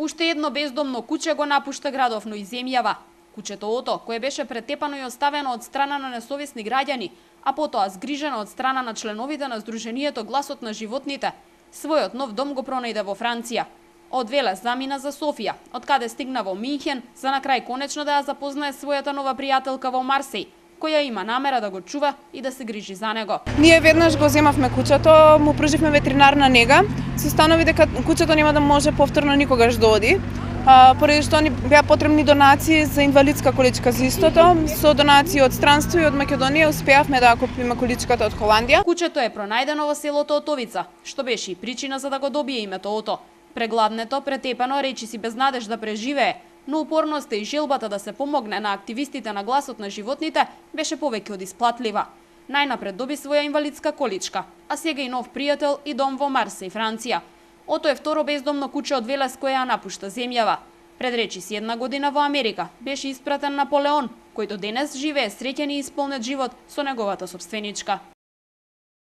Уште едно бездомно куче го напушта градов, но и земјава. Кучето Ото, кое беше претепано и оставено од страна на несовесни граѓани, а потоа згрижено од страна на членовите на Сдруженијето Гласот на животните, својот нов дом го пронајде во Франција. Од Велес замина за Софија, од каде стигна во Минхен, за на крај конечно да ја запознае својата нова пријателка во Марсеј, која има намера да го чува и да се грижи за него. Ние веднаш го земавме кучето, му пруживме ветеринарна нега, се установи дека кучето нема да може повторно никогаш да оди, поради што ни беа потребни донации за инвалидска количка за истото. Со донации од странство и од Македонија успеавме да купиме количката од Холандија. Кучето е пронајдено во селото Отовица, што беше и причина за да го добие името Ото. Прегладнето, претепано, речиси без надеж да преживее, но упорноста и желбата да се помогне на активистите на Гласот на животните беше повеќе од исплатлива. Најнапред доби своја инвалидска количка, а сега и нов пријател и дом во Марсеј, Франција. Ото е второ бездомно куче од Велес која ја напушта земјава. Пред речиси 1 година во Америка беше испратен Наполеон, кој до денес живее среќен и исполнет живот со неговата собственичка.